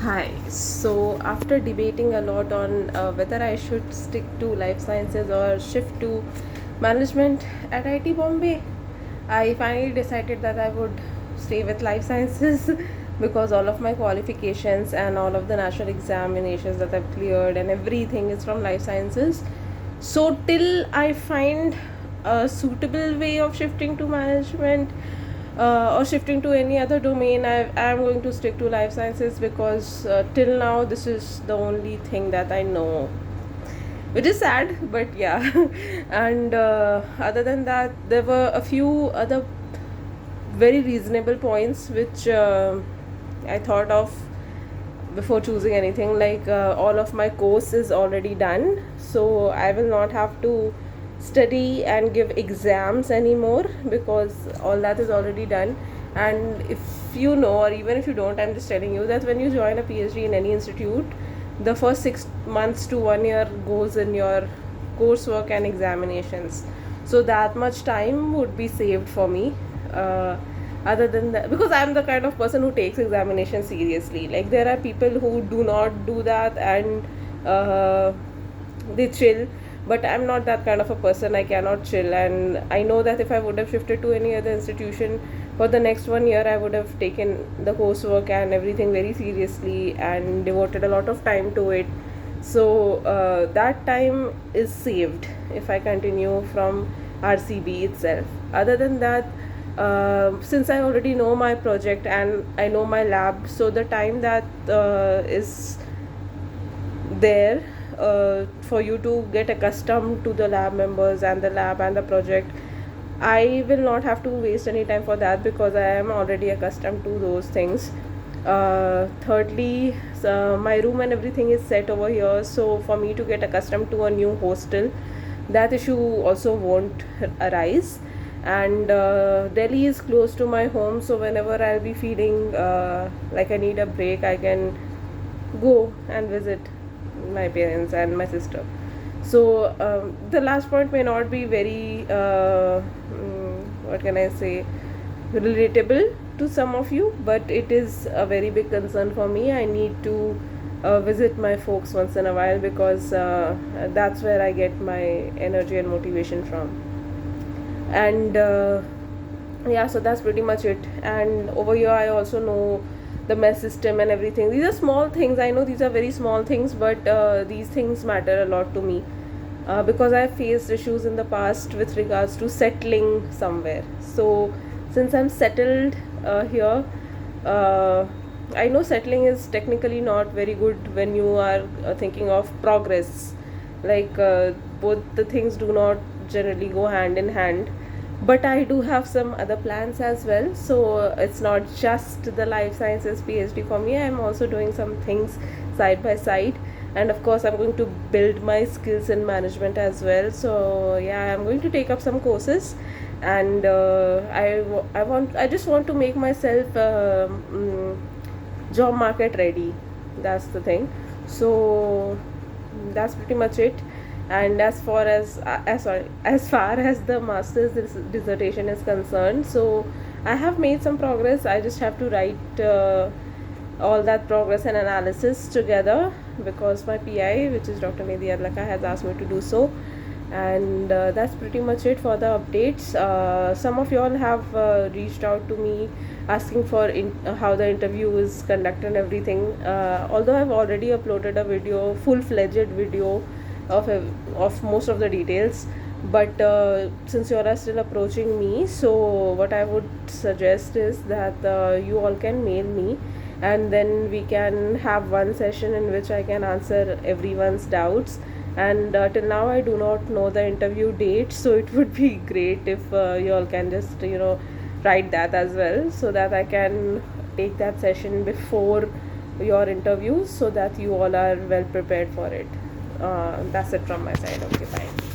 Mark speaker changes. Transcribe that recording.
Speaker 1: Hi. So, after debating a lot on whether I should stick to life sciences or shift to management at IIT Bombay, I finally decided that I would stay with life sciences because all of my qualifications and all of the national examinations that I've cleared and everything is from life sciences. So, till I find a suitable way of shifting to management or shifting to any other domain, I am going to stick to life sciences because till now this is the only thing that I know, which is sad, but yeah. And other than that, there were a few other very reasonable points which I thought of before choosing anything. Like all of my course is already done, so I will not have to study and give exams anymore because all that is already done. And if you know, or even if you don't, I'm just telling you that when you join a PhD in any institute, the first 6 months to 1 year goes in your coursework and examinations, so that much time would be saved for me. Other than that, because I'm the kind of person who takes examination seriously, like there are people who do not do that and they chill, but I'm not that kind of a person. I cannot chill, and I know that if I would have shifted to any other institution for the next 1 year, I would have taken the coursework and everything very seriously and devoted a lot of time to it. So that time is saved if I continue from RCB itself. Other than that, since I already know my project and I know my lab, so the time that is there for you to get accustomed to the lab members and the lab and the project, I will not have to waste any time for that because I am already accustomed to those things. Thirdly, my room and everything is set over here, so for me to get accustomed to a new hostel, that issue also won't arise. And Delhi is close to my home, so whenever I'll be feeling like I need a break, I can go and visit my parents and my sister. So the last point may not be very what can I say, relatable to some of you, but it is a very big concern for me. I need to visit my folks once in a while because that's where I get my energy and motivation from. And yeah, so that's pretty much it. And over here I also know the mess system and everything. These are small things, I know these are very small things, but these things matter a lot to me because I faced issues in the past with regards to settling somewhere. So since I'm settled here, I know settling is technically not very good when you are thinking of progress. Like both the things do not generally go hand in hand, but I do have some other plans as well. So it's not just the life sciences PhD for me. I'm also doing some things side by side, and of course I'm going to build my skills in management as well. So yeah, I'm going to take up some courses, and I just want to make myself job market ready. That's the thing. So that's pretty much it. And as far as the master's dissertation is concerned, so I have made some progress. I just have to write all that progress and analysis together because my PI, which is Dr. Nidhi Adlaka, has asked me to do so. And that's pretty much it for the updates. Some of y'all have reached out to me asking for how the interview is conducted and everything. Although I've already uploaded a video, full-fledged video of most of the details, but since you all are still approaching me, so what I would suggest is that you all can mail me, and then we can have one session in which I can answer everyone's doubts. And till now I do not know the interview date, so it would be great if you all can just write that as well, so that I can take that session before your interviews, so that you all are well prepared for it. That's it from my side. Okay, bye.